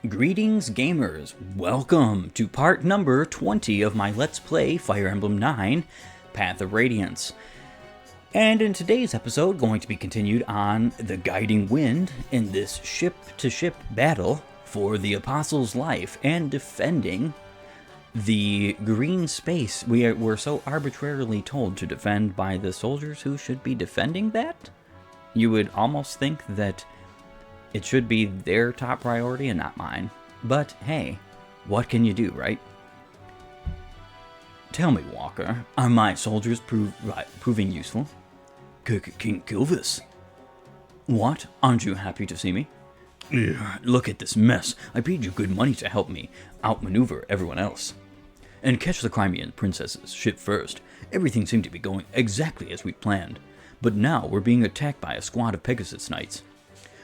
Greetings gamers, welcome to part number 20 of my Let's Play Fire Emblem 9, Path of Radiance. And in today's episode, going to be continued on the Guiding Wind in this ship-to-ship battle for the Apostle's life and defending the green space we were so arbitrarily told to defend by the soldiers who should be defending that. You would almost think that it should be their top priority and not mine. But hey, what can you do, right? Tell me, Walker, are my soldiers proving useful? King Gilvis. What? Aren't you happy to see me? Look at this mess. I paid you good money to help me outmaneuver everyone else. And catch the Crimean princess's ship first. Everything seemed to be going exactly as we planned. But now we're being attacked by a squad of Pegasus Knights.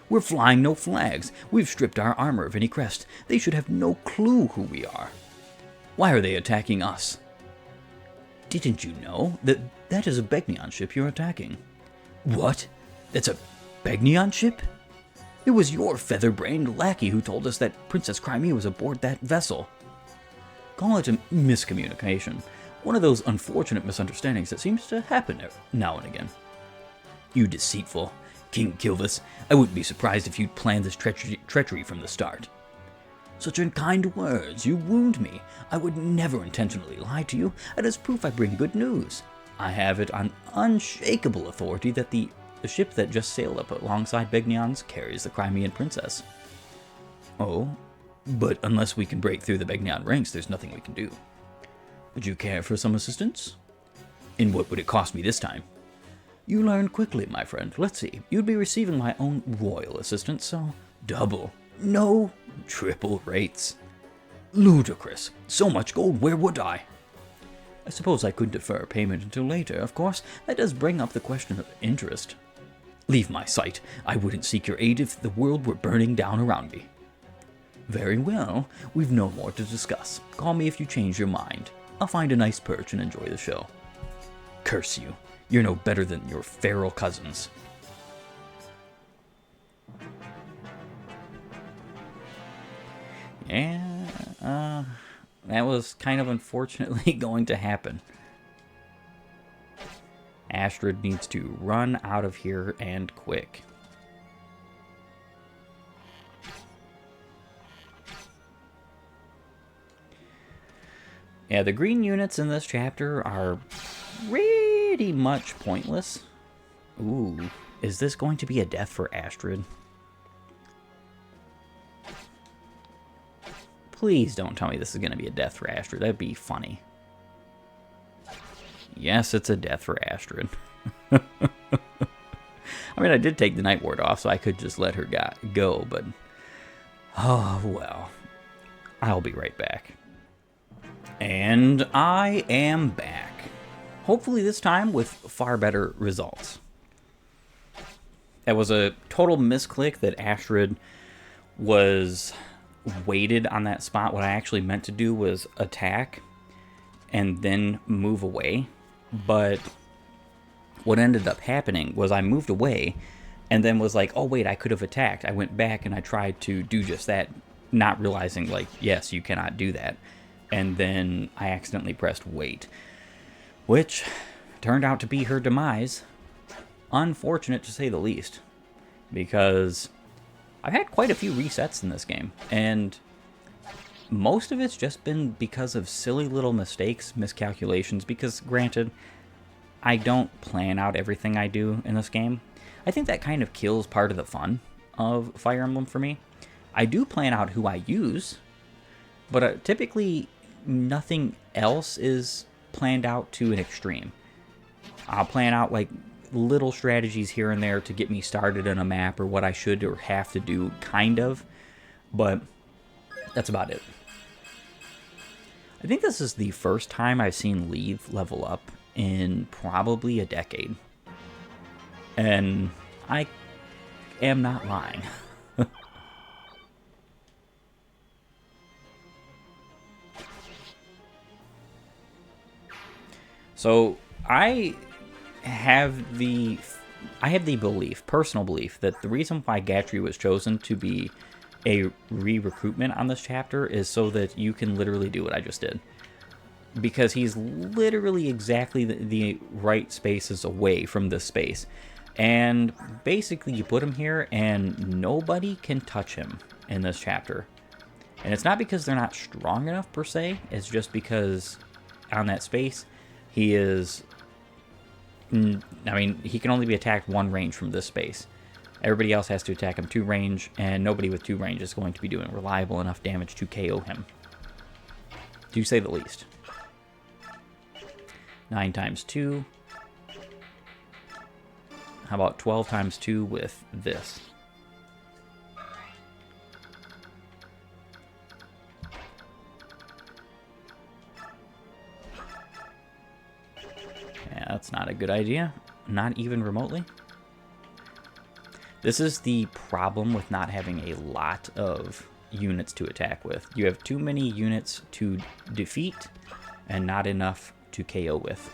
We're flying no flags. We've stripped our armor of any crest. They should have no clue who we are. Why are they attacking us? Didn't you know that is a Begnion ship you're attacking? What? That's a Begnion ship? It was your feather-brained lackey who told us that Princess Crimea was aboard that vessel. Call it a miscommunication. One of those unfortunate misunderstandings that seems to happen now and again. You deceitful King Gilvis, I wouldn't be surprised if you'd planned this treachery from the start. Such unkind words, you wound me. I would never intentionally lie to you, and as proof I bring good news. I have it on unshakable authority that the ship that just sailed up alongside Begnion's carries the Crimean princess. Oh, but unless we can break through the Begnion ranks, there's nothing we can do. Would you care for some assistance? And what would it cost me this time? You learn quickly, my friend. Let's see. You'd be receiving my own royal assistance, so double, no triple rates. Ludicrous. So much gold, where would I? I suppose I could defer payment until later. Of course, that does bring up the question of interest. Leave my sight. I wouldn't seek your aid if the world were burning down around me. Very well. We've no more to discuss. Call me if you change your mind. I'll find a nice perch and enjoy the show. Curse you. You're no better than your feral cousins. Yeah, that was kind of unfortunately going to happen. Astrid needs to run out of here and quick. Yeah, the green units in this chapter are pretty much pointless. Ooh, is this going to be a death for Astrid? Please don't tell me this is going to be a death for Astrid. That'd be funny. Yes, it's a death for Astrid. I mean, I did take the Night Ward off, so I could just let her go, but... oh, well. I'll be right back. And I am back. Hopefully this time with far better results. That was a total misclick that Astrid was waited on that spot. What I actually meant to do was attack and then move away. But what ended up happening was I moved away and then was like, oh wait, I could have attacked. I went back and I tried to do just that, not realizing like, yes, you cannot do that. And then I accidentally pressed wait, which turned out to be her demise. Unfortunate to say the least, because I've had quite a few resets in this game, and most of it's just been because of silly little mistakes, miscalculations, because granted, I don't plan out everything I do in this game. I think that kind of kills part of the fun of Fire Emblem for me. I do plan out who I use, but typically nothing else is planned out to an extreme. I'll plan out like little strategies here and there to get me started in a map or what I should or have to do, kind of, but that's about it. I think this is the first time I've seen Leave level up in probably a decade, and I am not lying. So I have the belief, personal belief, that the reason why Gatry was chosen to be a re-recruitment on this chapter is so that you can literally do what I just did. Because he's literally exactly the right spaces away from this space. And basically you put him here and nobody can touch him in this chapter. And it's not because they're not strong enough per se, it's just because on that space he is... I mean, he can only be attacked 1 range from this space. Everybody else has to attack him 2 range, and nobody with 2 range is going to be doing reliable enough damage to KO him. To say the least. 9 times 2. How about 12 times 2 with this? Yeah, that's not a good idea. Not even remotely. This is the problem with not having a lot of units to attack with. You have too many units to defeat and not enough to KO with.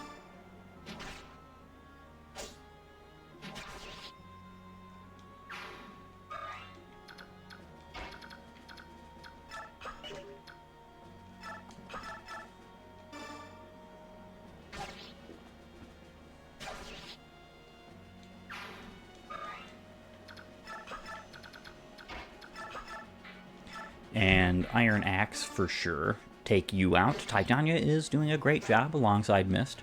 And Iron Axe for sure. Take you out. Titania is doing a great job alongside Mist.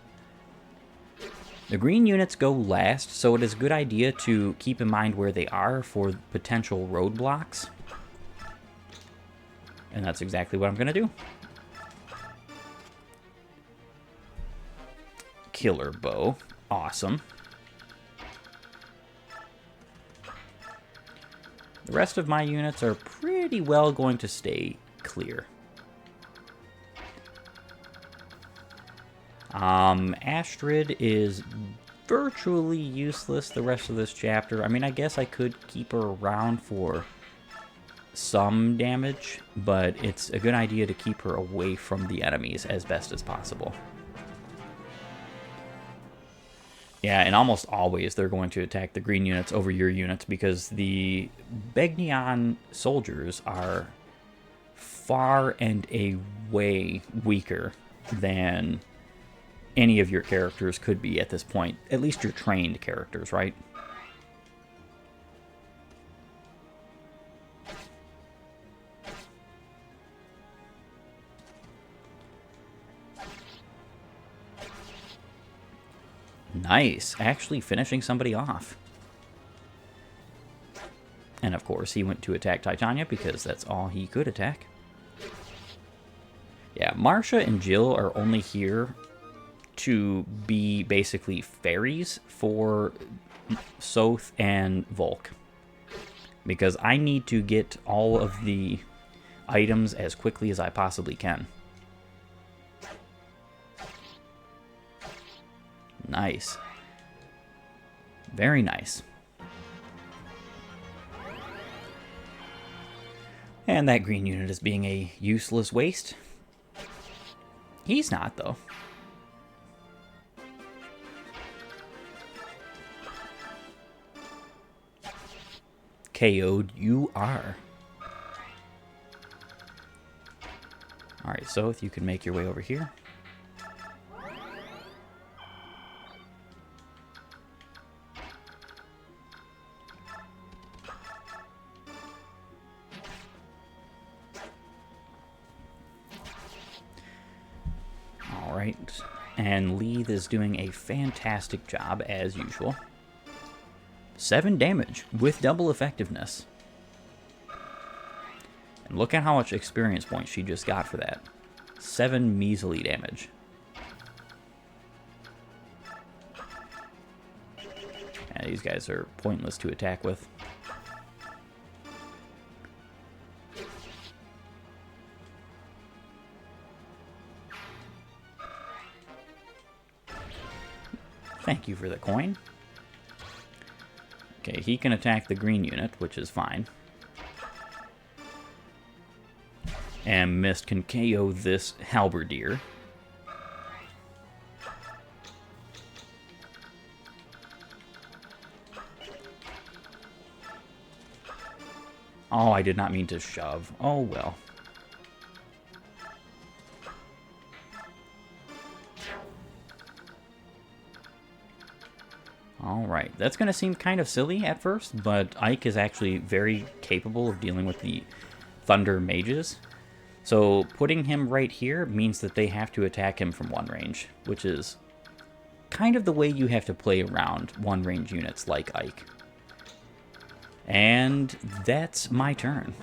The green units go last, so it is a good idea to keep in mind where they are for potential roadblocks. And that's exactly what I'm going to do. Killer Bow. Awesome. The rest of my units are pretty well going to stay clear. Astrid is virtually useless the rest of this chapter. I mean, I guess I could keep her around for some damage, but it's a good idea to keep her away from the enemies as best as possible. Yeah, and almost always they're going to attack the green units over your units because the Begnion soldiers are far and away weaker than any of your characters could be at this point. At least your trained characters, right? Nice. Actually finishing somebody off. And of course, he went to attack Titania because that's all he could attack. Yeah, Marcia and Jill are only here to be basically fairies for Soth and Volk. Because I need to get all of the items as quickly as I possibly can. Nice. Very nice. And that green unit is being a useless waste. He's not, though. KO'd you are. Alright, so if you can make your way over here. Alright, and Leith is doing a fantastic job as usual. 7 damage with double effectiveness. And look at how much experience points she just got for that. 7 measly damage. And these guys are pointless to attack with. Thank you for the coin. Okay, he can attack the green unit, which is fine. And Mist can KO this halberdier. Oh, I did not mean to shove. Oh, well. Alright, that's going to seem kind of silly at first, but Ike is actually very capable of dealing with the Thunder Mages. So putting him right here means that they have to attack him from one range, which is kind of the way you have to play around one range units like Ike. And that's my turn.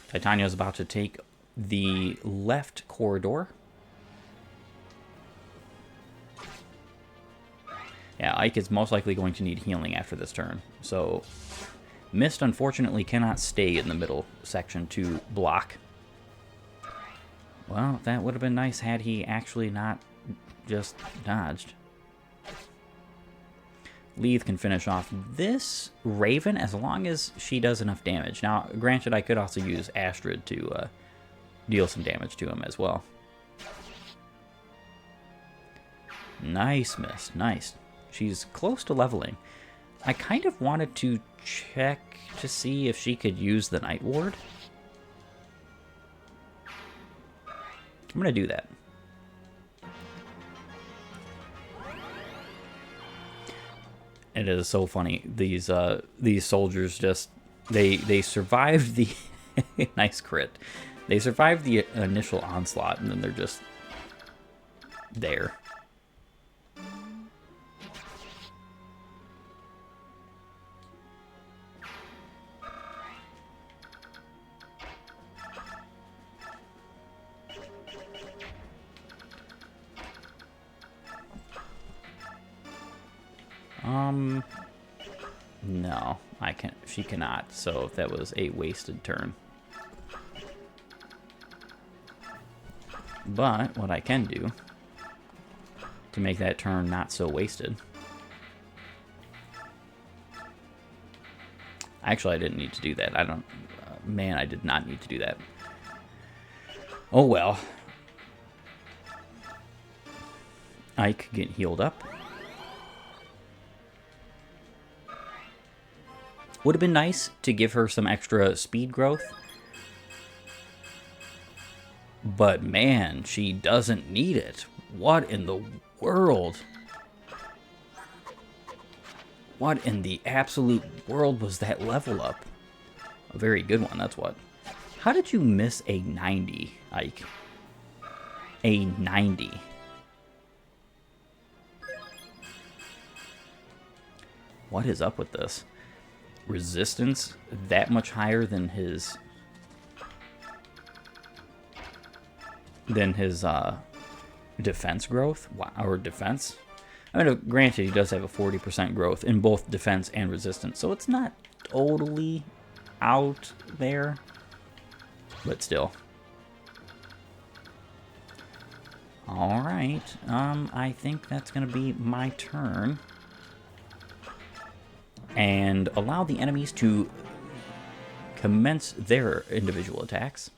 Titania's about to take the left corridor. Yeah, Ike is most likely going to need healing after this turn. So, Mist unfortunately cannot stay in the middle section to block. Well, that would have been nice had he actually not just dodged. Leith can finish off this Raven as long as she does enough damage. Now, granted, I could also use Astrid to deal some damage to him as well. Nice, Mist. Nice. She's close to leveling. I kind of wanted to check to see if she could use the Night Ward. I'm going to do that. It is so funny. These soldiers just they survived the nice crit. They survived the initial onslaught and then they're just there. No, I can. She cannot. So that was a wasted turn. But what I can do to make that turn not so wasted. Actually, I didn't need to do that. I don't. Man, I did not need to do that. Oh well. Ike get healed up. Would have been nice to give her some extra speed growth. But man, she doesn't need it. What in the world? What in the absolute world was that level up? A very good one, that's what. How did you miss a 90, Ike? A 90. What is up with this? Resistance that much higher than his defense growth or defense. I mean, granted, he does have a 40% growth in both defense and resistance, so it's not totally out there, but still. All right, I think that's gonna be my turn. And allow the enemies to commence their individual attacks.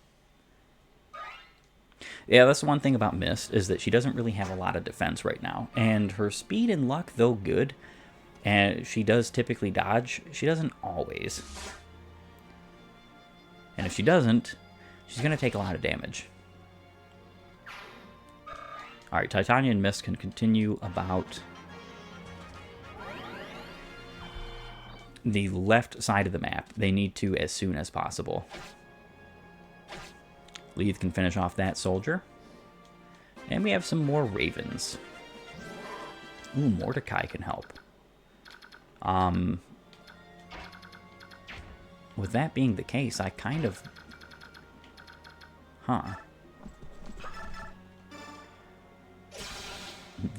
Yeah, that's the one thing about Mist, is that she doesn't really have a lot of defense right now. And her speed and luck, though good, and she does typically dodge, she doesn't always. And if she doesn't, she's going to take a lot of damage. Alright, Titania and Mist can continue about the left side of the map. They need to as soon as possible. Leith can finish off that soldier. And we have some more ravens. Ooh, Mordecai can help. With that being the case, I kind of...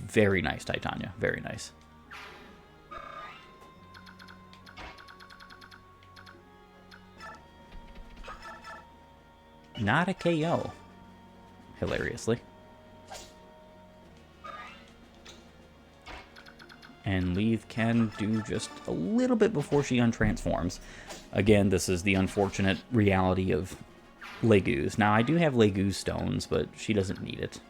Very nice, Titania. Very nice. Not a KO, hilariously. And Leith can do just a little bit before she untransforms. Again, this is the unfortunate reality of Legu's. Now, I do have Legu's stones, but she doesn't need it.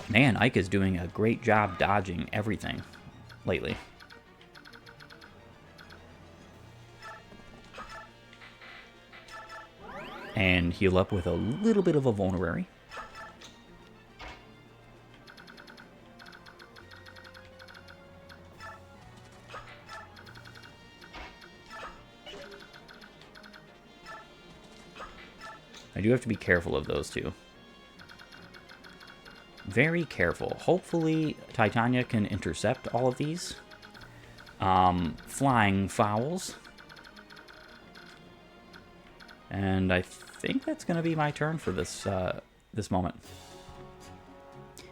Man, Ike is doing a great job dodging everything lately. And heal up with a little bit of a vulnerary. I do have to be careful of those two. Very careful. Hopefully Titania can intercept all of these. Flying fouls. And I think that's going to be my turn for this this moment.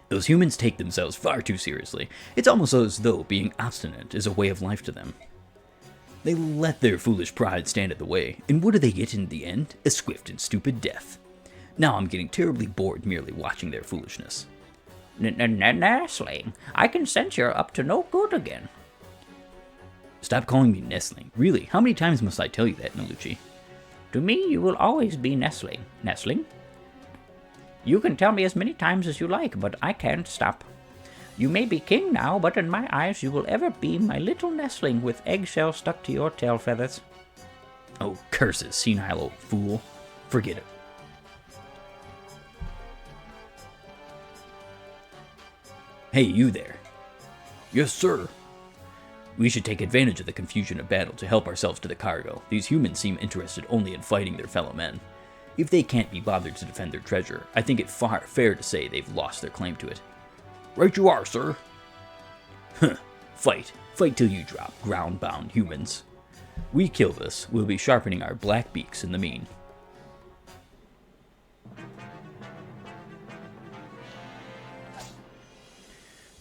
Those humans take themselves far too seriously. It's almost as though being obstinate is a way of life to them. They let their foolish pride stand in the way, and what do they get in the end? A swift and stupid death. Now I'm getting terribly bored merely watching their foolishness. Nestling, I can sense you're up to no good again. Stop calling me Nestling. Really, how many times must I tell you that, Nalucci? To me, you will always be Nestling. Nestling? You can tell me as many times as you like, but I can't stop. You may be king now, but in my eyes you will ever be my little nestling with eggshells stuck to your tail feathers. Oh, curses, senile old fool. Forget it. Hey, you there. Yes, sir. We should take advantage of the confusion of battle to help ourselves to the cargo. These humans seem interested only in fighting their fellow men. If they can't be bothered to defend their treasure, I think it fair to say they've lost their claim to it. Right you are, sir. Huh. Fight. Fight till you drop, ground-bound humans. We kill this, we'll be sharpening our black beaks in the mean.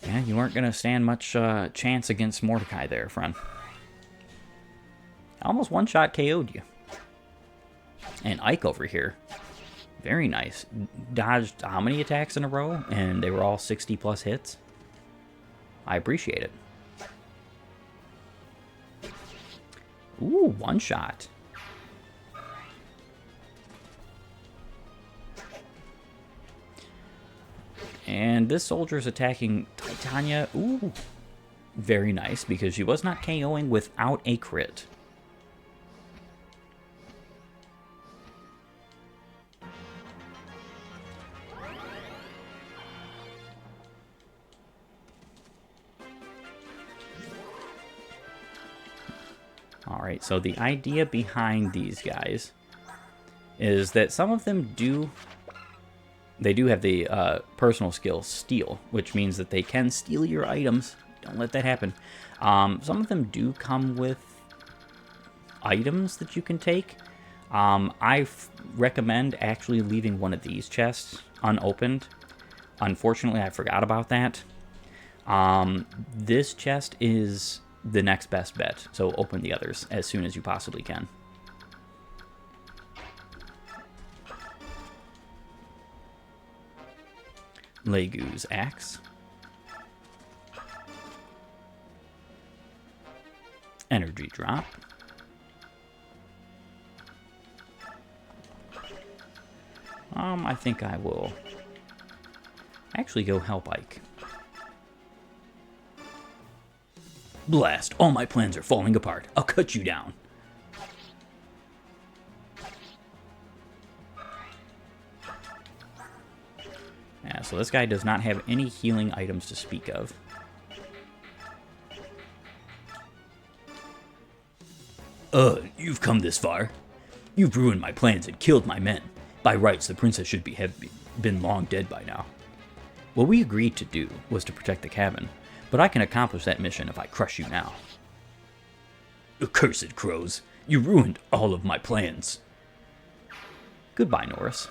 Yeah, you weren't going to stand much chance against Mordecai there, friend. Almost one-shot KO'd you. And Ike over here. Very nice. Dodged how many attacks in a row? And they were all 60-plus hits. I appreciate it. Ooh, one-shot. And this soldier's attacking Titania. Ooh, very nice, because she was not KOing without a crit. Alright, so the idea behind these guys is that some of them do have the personal skill steal, which means that they can steal your items. Don't let that happen. Some of them do come with items that you can take. I recommend actually leaving one of these chests unopened. Unfortunately, I forgot about that. This chest is the next best bet, so open the others as soon as you possibly can. Legu's axe. Energy drop. I think I will actually go help Ike. Blast! All my plans are falling apart. I'll cut you down. Yeah, so this guy does not have any healing items to speak of. You've come this far. You've ruined my plans and killed my men. By rights, the princess should have been long dead by now. What we agreed to do was to protect the cabin, but I can accomplish that mission if I crush you now. Accursed crows. You ruined all of my plans. Goodbye, Norris.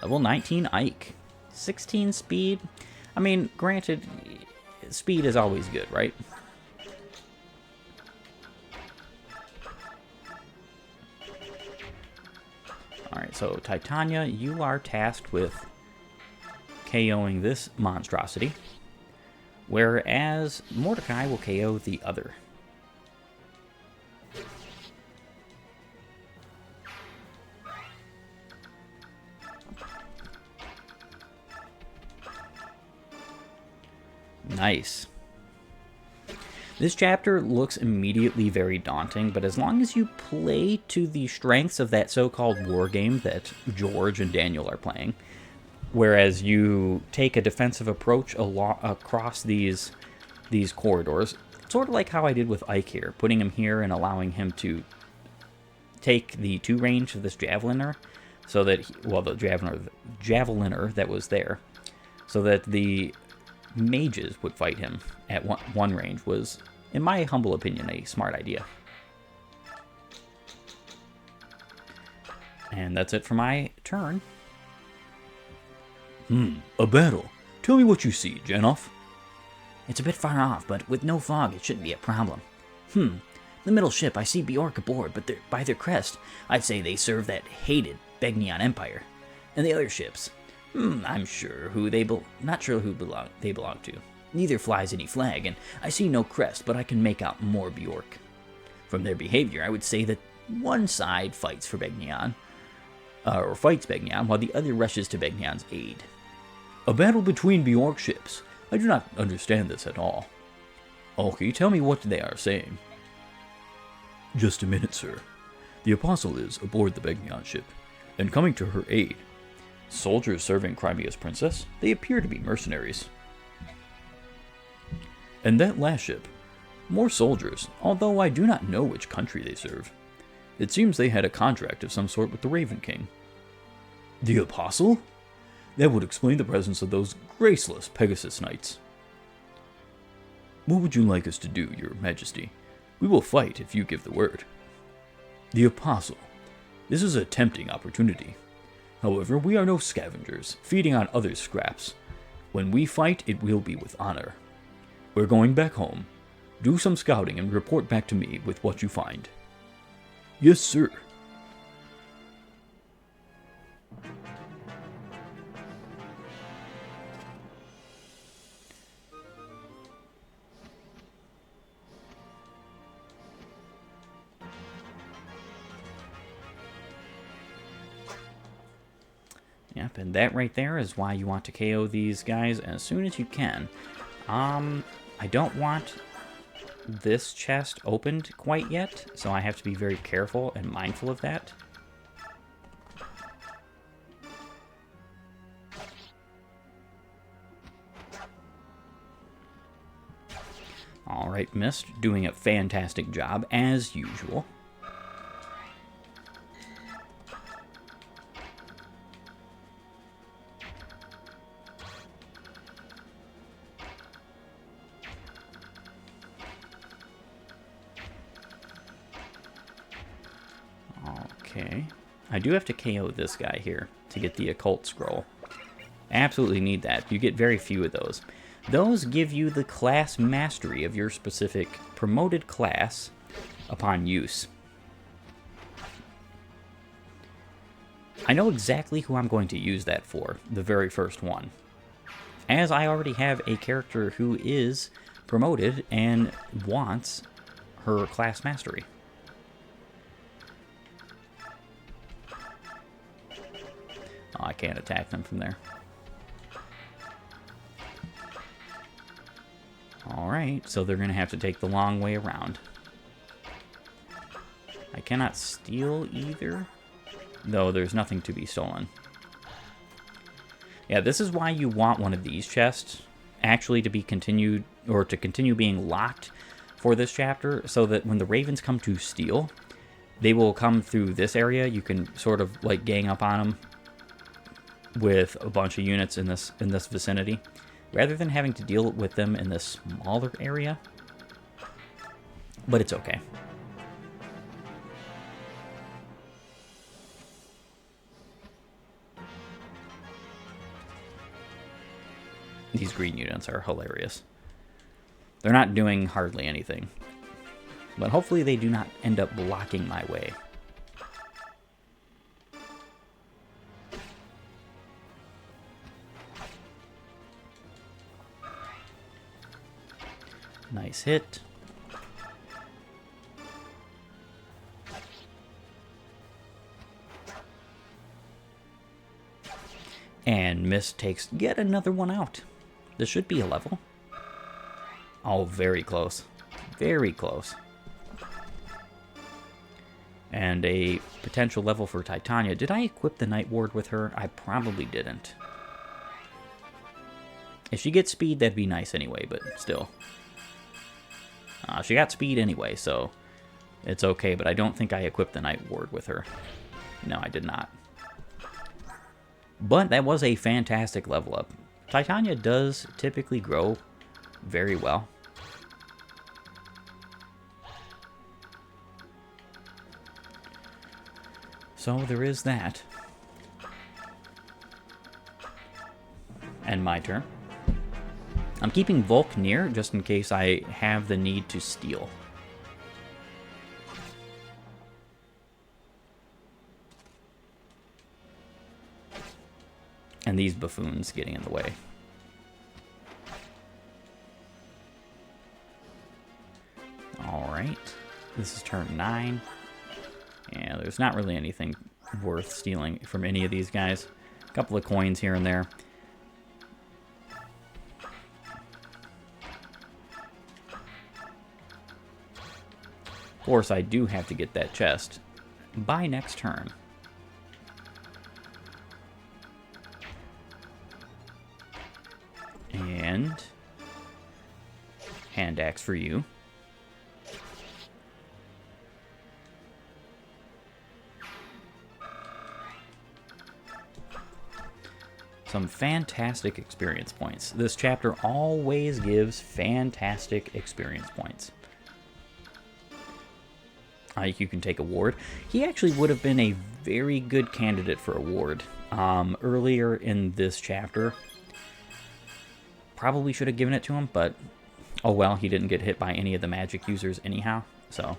Level 19 Ike. 16 speed. I mean, granted, speed is always good, right? Alright, so Titania, you are tasked with KOing this monstrosity, whereas Mordecai will KO the other. Nice. This chapter looks immediately very daunting, but as long as you play to the strengths of that so-called war game that George and Daniel are playing, whereas you take a defensive approach across these corridors, sort of like how I did with Ike here, putting him here and allowing him to take the 2 range of this javeliner, so that, the javeliner that was there, so that the mages would fight him at one range was, in my humble opinion, a smart idea. And that's it for my turn. A battle. Tell me what you see, Janoff. It's a bit far off, but with no fog, it shouldn't be a problem. The middle ship, I see Bjork aboard, but by their crest, I'd say they serve that hated Begnion Empire. And the other ships, I'm sure not sure who they belong to. Neither flies any flag, and I see no crest, but I can make out more Bjork. From their behavior, I would say that one side fights for Begnion, or fights Begnion, while the other rushes to Begnion's aid. A battle between Bjork ships. I do not understand this at all. Alki, tell me what they are saying. Just a minute, sir. The Apostle is aboard the Begnion ship, and coming to her aid. Soldiers serving Crimea's princess? They appear to be mercenaries. And that last ship? More soldiers, although I do not know which country they serve. It seems they had a contract of some sort with the Raven King. The Apostle? That would explain the presence of those graceless Pegasus Knights. What would you like us to do, Your Majesty? We will fight if you give the word. The Apostle. This is a tempting opportunity. However, we are no scavengers, feeding on others' scraps. When we fight, it will be with honor. We're going back home. Do some scouting and report back to me with what you find. Yes, sir. Yep, and that right there is why you want to KO these guys as soon as you can. I don't want this chest opened quite yet, so I have to be very careful and mindful of that. Alright, Mist, doing a fantastic job as usual. Okay. I do have to KO this guy here to get the occult scroll. Absolutely need that. You get very few of those. Those give you the class mastery of your specific promoted class upon use. I know exactly who I'm going to use that for, the very first one, as I already have a character who is promoted and wants her class mastery. Oh, I can't attack them from there. Alright, so they're going to have to take the long way around. I cannot steal either, though there's nothing to be stolen. Yeah, this is why you want one of these chests actually to be continued, or to continue being locked for this chapter, so that when the ravens come to steal, they will come through this area. You can sort of like gang up on them with a bunch of units in this vicinity, rather than having to deal with them in this smaller area. But it's okay. These green units are hilarious. They're not doing hardly anything, but hopefully they do not end up blocking my way. Nice hit. And Mist takes yet another one out. This should be a level. Oh, very close. Very close. And a potential level for Titania. Did I equip the Night Ward with her? I probably didn't. If she gets speed, that'd be nice anyway, but still. She got speed anyway, so it's okay, but I don't think I equipped the Night Ward with her. No, I did not. But that was a fantastic level up. Titania does typically grow very well. So there is that. And my turn. I'm keeping Volk near just in case I have the need to steal. And these buffoons getting in the way. Alright. This is turn 9. Yeah, there's not really anything worth stealing from any of these guys. A couple of coins here and there. Of course, I do have to get that chest by next turn. And hand axe for you. Some fantastic experience points. This chapter always gives fantastic experience points. You can take a ward. He actually would have been a very good candidate for a ward earlier in this chapter. Probably should have given it to him, but oh well, he didn't get hit by any of the magic users anyhow, so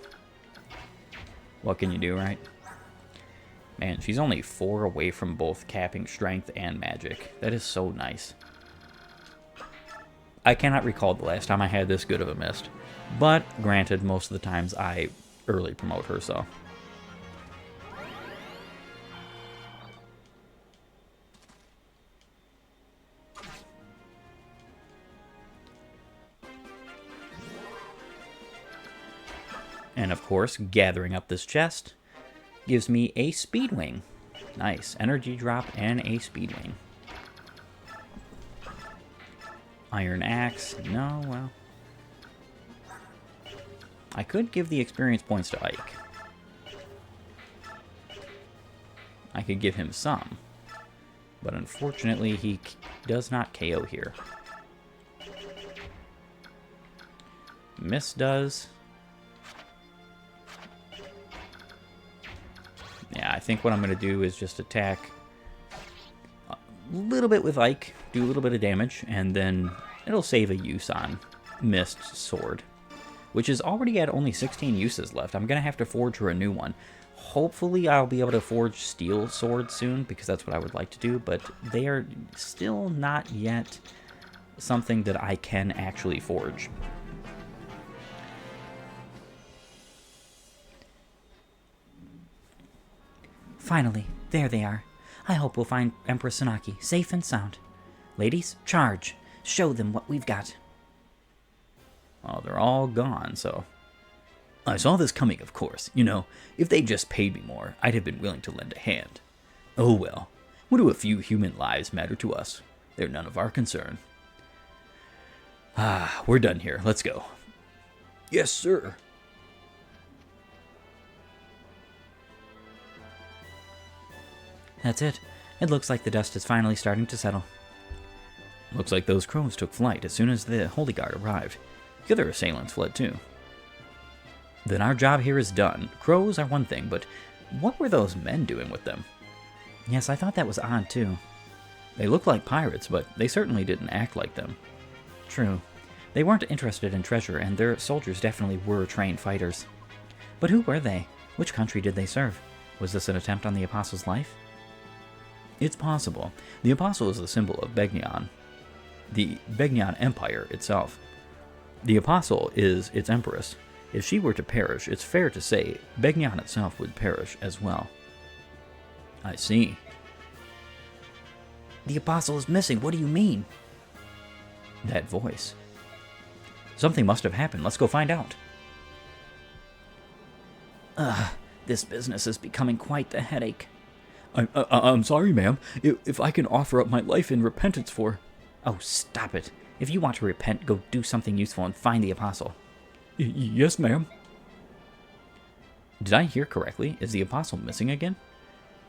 what can you do, right? Man, she's only 4 away from both capping strength and magic. That is so nice. I cannot recall the last time I had this good of a mist, but granted, most of the times I early promote her, so. And of course, gathering up this chest gives me a speed wing. Nice. Energy drop and a speed wing. Iron axe. No, well. I could give the experience points to Ike. I could give him some. But unfortunately, he does not KO here. Mist does. Yeah, I think what I'm going to do is just attack a little bit with Ike, do a little bit of damage, and then it'll save a use on Mist's sword, which is already at only 16 uses left. I'm going to have to forge her a new one. Hopefully I'll be able to forge steel swords soon, because that's what I would like to do, but they are still not yet something that I can actually forge. Finally, there they are. I hope we'll find Empress Sanaki safe and sound. Ladies, charge. Show them what we've got. Well, they're all gone, so. I saw this coming, of course. You know, if they just paid me more, I'd have been willing to lend a hand. Oh well, what do a few human lives matter to us? They're none of our concern. Ah, we're done here. Let's go. Yes, sir. That's it. It looks like the dust is finally starting to settle. Looks like those crows took flight as soon as the Holy Guard arrived. The other assailants fled too. Then our job here is done. Crows are one thing, but what were those men doing with them? Yes, I thought that was odd too. They look like pirates, but they certainly didn't act like them. True. They weren't interested in treasure, and their soldiers definitely were trained fighters. But who were they? Which country did they serve? Was this an attempt on the Apostle's life? It's possible. The Apostle is the symbol of Begnion, the Begnion Empire itself. The Apostle is its empress. If she were to perish, it's fair to say Begnion itself would perish as well. I see. The Apostle is missing. What do you mean? That voice. Something must have happened. Let's go find out. This business is becoming quite the headache. I'm sorry, ma'am. If I can offer up my life in repentance for... Oh, stop it. If you want to repent, go do something useful and find the apostle. Yes, ma'am. Did I hear correctly? Is the apostle missing again?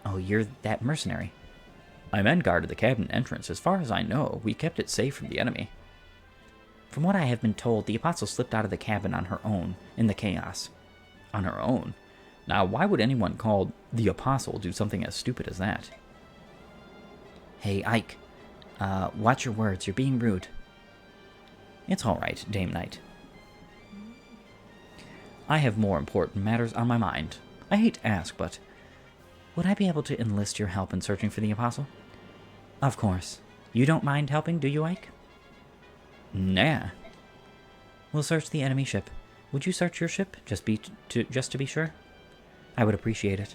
Oh, you're that mercenary. My men guarded the cabin entrance. As far as I know, we kept it safe from the enemy. From what I have been told, the apostle slipped out of the cabin on her own in the chaos. On her own? Now, why would anyone called the apostle do something as stupid as that? Hey, Ike. Watch your words. You're being rude. It's all right, Dame Knight. I have more important matters on my mind. I hate to ask, but would I be able to enlist your help in searching for the apostle? Of course. You don't mind helping, do you, Ike? Nah. We'll search the enemy ship. Would you search your ship, just to be sure? I would appreciate it.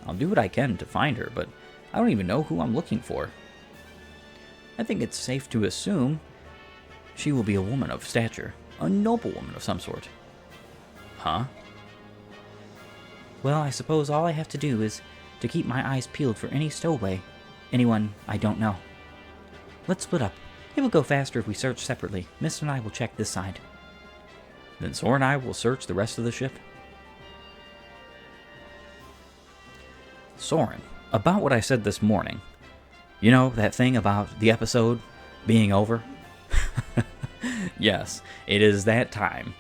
I'll do what I can to find her, but I don't even know who I'm looking for. I think it's safe to assume she will be a woman of stature, a noble woman of some sort. Huh? Well, I suppose all I have to do is to keep my eyes peeled for any stowaway, anyone I don't know. Let's split up. It will go faster if we search separately. Mist and I will check this side. Then Sora and I will search the rest of the ship. Soren, about what I said this morning. You know, that thing about the episode being over? Yes, it is that time.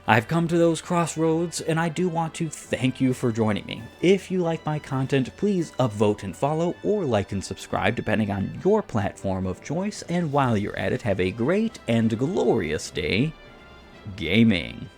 I've come to those crossroads, and I do want to thank you for joining me. If you like my content, please upvote and follow, or like and subscribe, depending on your platform of choice. And while you're at it, have a great and glorious day gaming.